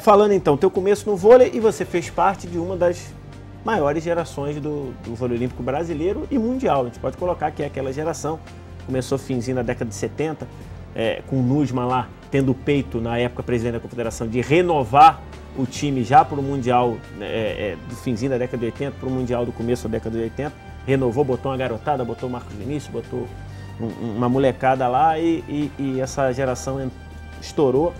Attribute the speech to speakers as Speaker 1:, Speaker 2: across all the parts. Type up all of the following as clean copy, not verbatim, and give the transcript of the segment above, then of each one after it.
Speaker 1: Falando então, teu começo no vôlei, e você fez parte de uma das maiores gerações do vôlei olímpico brasileiro e mundial. A gente pode colocar que é aquela geração, começou finzinho da década de 70, com o Nussmann lá, tendo o peito, na época presidente da confederação, de renovar o time já para o Mundial do finzinho da década de 80 para o Mundial do começo da década de 80. Renovou, botou uma garotada, botou o Marcos Vinícius, botou uma molecada lá e essa geração estourou.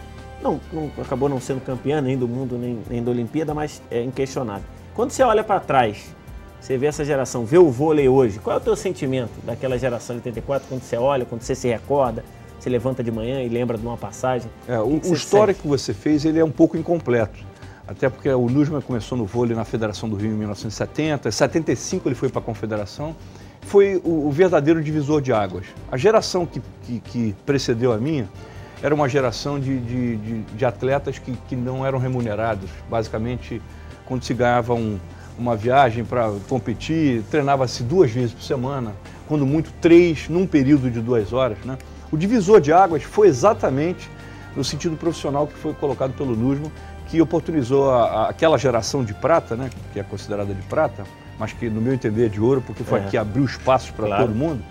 Speaker 1: Acabou não sendo campeã nem do mundo, nem da Olimpíada, mas é inquestionável. Quando você olha para trás, você vê essa geração, vê o vôlei hoje, qual é o teu sentimento daquela geração de 84, quando você olha, quando você se recorda, você levanta de manhã e lembra de uma passagem?
Speaker 2: O histórico que você fez, ele é um pouco incompleto. Até porque o Nussmann começou no vôlei na Federação do Rio em 1970, em 75 ele foi para a Confederação. Foi o verdadeiro divisor de águas. A geração que precedeu a minha era uma geração de atletas que não eram remunerados. Basicamente, quando se ganhava uma viagem para competir, treinava-se 2 vezes por semana, quando muito 3, num período de 2 horas, né? O divisor de águas foi exatamente no sentido profissional que foi colocado pelo Nussmann, que oportunizou aquela geração de prata, né, que é considerada de prata, mas que, no meu entender, é de ouro, porque foi que abriu espaços para todo mundo,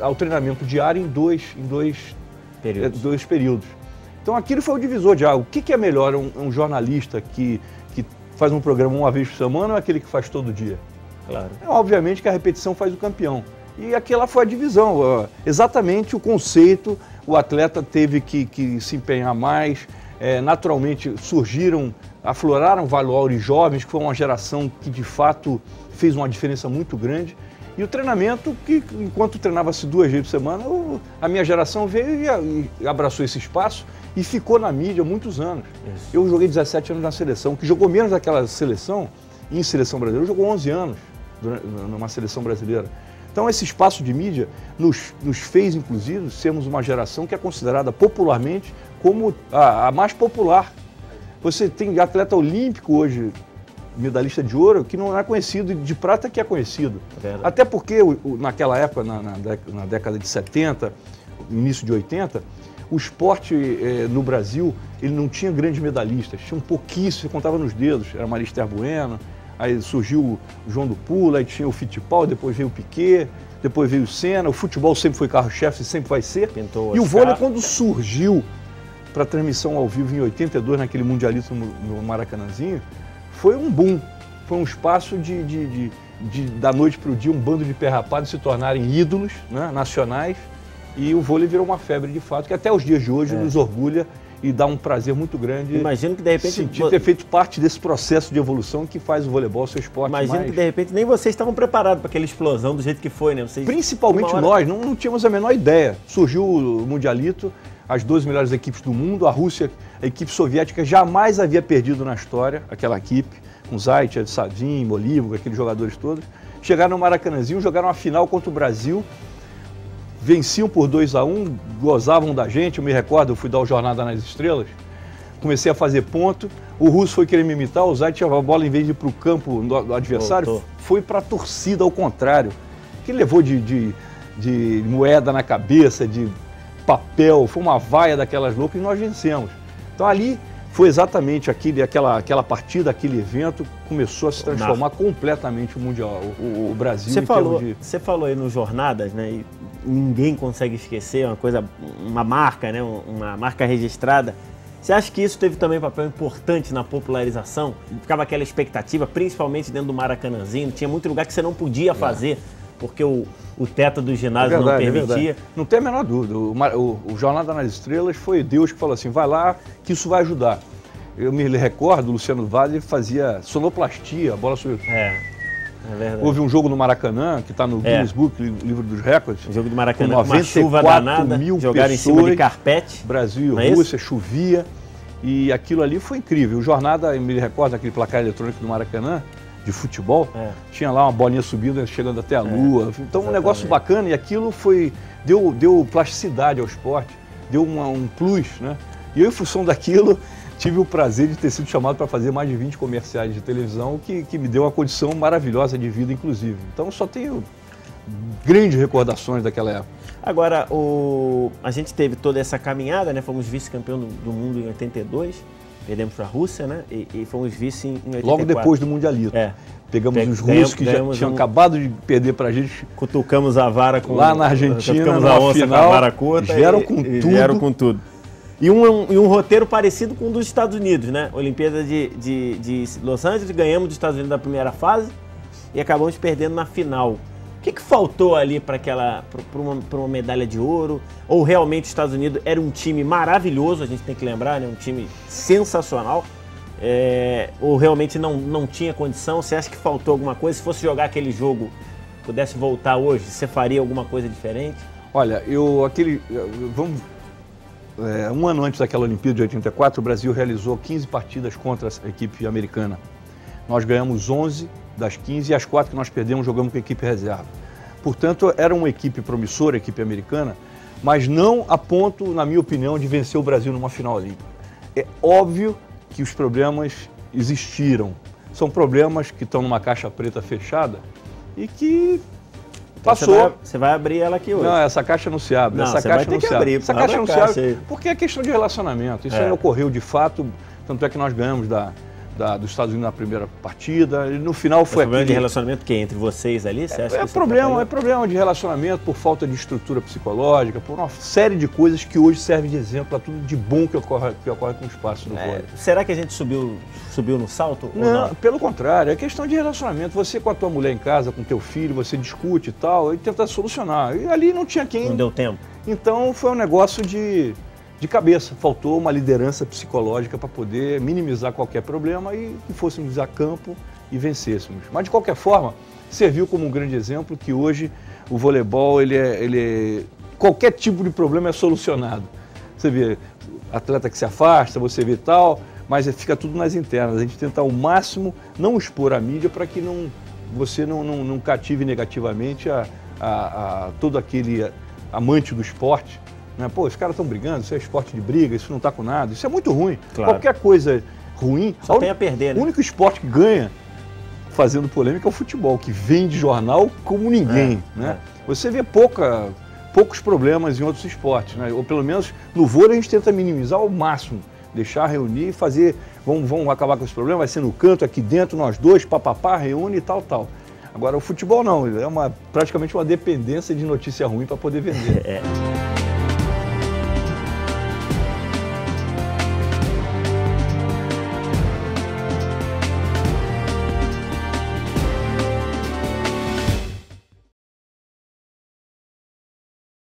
Speaker 2: ao treinamento diário em dois períodos. Então, aquilo foi o divisor de águas. O que é melhor, um jornalista que faz um programa uma vez por semana ou aquele que faz todo dia?
Speaker 1: Claro.
Speaker 2: Obviamente que a repetição faz o campeão. E aquela foi a divisão, exatamente o conceito, o atleta teve que se empenhar mais, naturalmente afloraram valores jovens, que foi uma geração que de fato fez uma diferença muito grande. E o treinamento, que enquanto treinava-se 2 vezes por semana, a minha geração veio e abraçou esse espaço e ficou na mídia muitos anos. Isso. Eu joguei 17 anos na seleção, que jogou menos daquela seleção, em seleção brasileira, jogou 11 anos numa seleção brasileira. Então, esse espaço de mídia nos fez, inclusive, sermos uma geração que é considerada popularmente como a mais popular. Você tem atleta olímpico hoje, medalhista de ouro, que não é conhecido, de prata que é conhecido. Até porque, naquela época, na década de 70, início de 80, o esporte no Brasil, ele não tinha grandes medalhistas, tinha um pouquíssimo, você contava nos dedos, era Marister Bueno, aí surgiu o João do Pula, aí tinha o Fittipaldi, depois veio o Piquet, depois veio o Senna, o futebol sempre foi carro-chefe e sempre vai ser. E o vôlei, quando surgiu para transmissão ao vivo em 82, naquele mundialito no Maracanãzinho, foi um boom, foi um espaço da noite para o dia, um bando de perrapados se tornarem ídolos, né, nacionais, e o vôlei virou uma febre de fato, que até os dias de hoje nos orgulha e dá um prazer muito grande.
Speaker 1: Imagino que de repente
Speaker 2: ter feito parte desse processo de evolução que faz o voleibol seu esporte.
Speaker 1: Imagino que de repente nem vocês estavam preparados para aquela explosão do jeito que foi, né?
Speaker 2: Principalmente nós, não tínhamos a menor ideia. Surgiu o Mundialito, as 12 melhores equipes do mundo, a Rússia, a equipe soviética jamais havia perdido na história, aquela equipe, com Zaitsev, Savin, Molivo, aqueles jogadores todos. Chegaram no Maracanãzinho, jogaram a final contra o Brasil, venciam por 2-1, gozavam da gente, eu me recordo, eu fui dar o Jornada nas Estrelas, comecei a fazer ponto, o russo foi querer me imitar, o Zaitsev, a bola, em vez de ir para o campo do adversário, foi para a torcida, ao contrário, que levou de moeda na cabeça, de papel, foi uma vaia daquelas loucas e nós vencemos. Então ali foi exatamente aquela partida, aquele evento, começou a se transformar completamente o Mundial, o Brasil.
Speaker 1: Você falou aí nos Jornadas, né? E ninguém consegue esquecer, uma marca, né? Uma marca registrada. Você acha que isso teve também um papel importante na popularização? Ficava aquela expectativa, principalmente dentro do Maracanãzinho, tinha muito lugar que você não podia fazer, porque o teto do ginásio não permitia.
Speaker 2: Não tem a menor dúvida. O Jornada nas Estrelas foi Deus que falou assim, vai lá que isso vai ajudar. Eu me recordo, o Luciano Vale fazia sonoplastia, a bola subiu.
Speaker 1: É verdade.
Speaker 2: Houve um jogo no Maracanã, que está no Guinness Book, livro dos recordes.
Speaker 1: O jogo do Maracanã com uma chuva danada, jogaram em cima de carpete.
Speaker 2: Brasil e Rússia, chovia. E aquilo ali foi incrível. O Jornada, eu me recordo daquele placar eletrônico do Maracanã, de futebol, tinha lá uma bolinha subindo, chegando até a lua. Então, um negócio bacana, e aquilo deu plasticidade ao esporte, deu um plus, né? E eu, em função daquilo, tive o prazer de ter sido chamado para fazer mais de 20 comerciais de televisão, que me deu uma condição maravilhosa de vida, inclusive. Então, só tenho grandes recordações daquela época.
Speaker 1: Agora, a gente teve toda essa caminhada, né? Fomos vice-campeão do mundo em 82, perdemos para a Rússia, né? E fomos vice em 84.
Speaker 2: Logo depois do Mundialito.
Speaker 1: É.
Speaker 2: Pegamos os russos que já tinham acabado de perder pra gente.
Speaker 1: Cutucamos a vara com...
Speaker 2: Lá na Argentina,
Speaker 1: cutucamos a onça
Speaker 2: final,
Speaker 1: com a vara curta.
Speaker 2: Vieram com tudo.
Speaker 1: Vieram com tudo. E um roteiro parecido com o dos Estados Unidos, né? Olimpíada de Los Angeles, ganhamos dos Estados Unidos na primeira fase e acabamos perdendo na final. O que faltou ali para uma medalha de ouro? Ou realmente os Estados Unidos era um time maravilhoso, a gente tem que lembrar, né? Um time sensacional. Ou realmente não tinha condição? Você acha que faltou alguma coisa? Se fosse jogar aquele jogo, pudesse voltar hoje, você faria alguma coisa diferente?
Speaker 2: Olha, um ano antes daquela Olimpíada de 84, o Brasil realizou 15 partidas contra a equipe americana. Nós ganhamos 11 das 15 e as 4 que nós perdemos jogamos com a equipe reserva. Portanto, era uma equipe promissora, a equipe americana, mas não a ponto, na minha opinião, de vencer o Brasil numa final olímpica. É óbvio que os problemas existiram. São problemas que estão numa caixa preta fechada e que passou.
Speaker 1: Você vai abrir ela aqui hoje.
Speaker 2: Não, essa caixa não se abre.
Speaker 1: Não,
Speaker 2: essa
Speaker 1: você
Speaker 2: caixa
Speaker 1: vai ter
Speaker 2: não
Speaker 1: que
Speaker 2: se
Speaker 1: abrir.
Speaker 2: abre. Essa caixa não se abre
Speaker 1: aí.
Speaker 2: porque é questão de relacionamento. Isso aí ocorreu de fato, tanto é que nós ganhamos dos Estados Unidos na primeira partida, e no final foi
Speaker 1: problema de relacionamento que entre vocês ali? Você acha que
Speaker 2: problema de relacionamento por falta de estrutura psicológica, por uma série de coisas que hoje servem de exemplo para tudo de bom que ocorre com o espaço do vôlei.
Speaker 1: Será que a gente subiu no salto?
Speaker 2: Não, pelo contrário, é questão de relacionamento. Você com a tua mulher em casa, com teu filho, você discute e tal, e tenta solucionar. E ali não tinha quem...
Speaker 1: Não deu tempo.
Speaker 2: Então foi um negócio de cabeça, faltou uma liderança psicológica para poder minimizar qualquer problema e que fôssemos a campo e vencêssemos. Mas de qualquer forma, serviu como um grande exemplo que hoje o voleibol, qualquer tipo de problema é solucionado. Você vê atleta que se afasta, você vê tal, mas fica tudo nas internas. A gente tenta ao máximo não expor a mídia para que você não cative negativamente todo aquele amante do esporte. Pô, os caras estão brigando, isso é esporte de briga, isso não está com nada, isso é muito ruim.
Speaker 1: Claro.
Speaker 2: Qualquer coisa ruim...
Speaker 1: Só tem a perder, né?
Speaker 2: O único esporte que ganha fazendo polêmica é o futebol, que vende jornal como ninguém. Você vê poucos problemas em outros esportes, né? Ou pelo menos no vôlei a gente tenta minimizar ao máximo, deixar reunir, fazer, vamos acabar com esse problema, vai ser no canto, aqui dentro, nós dois, papapá, reúne e tal. Agora o futebol não, é praticamente uma dependência de notícia ruim para poder vender.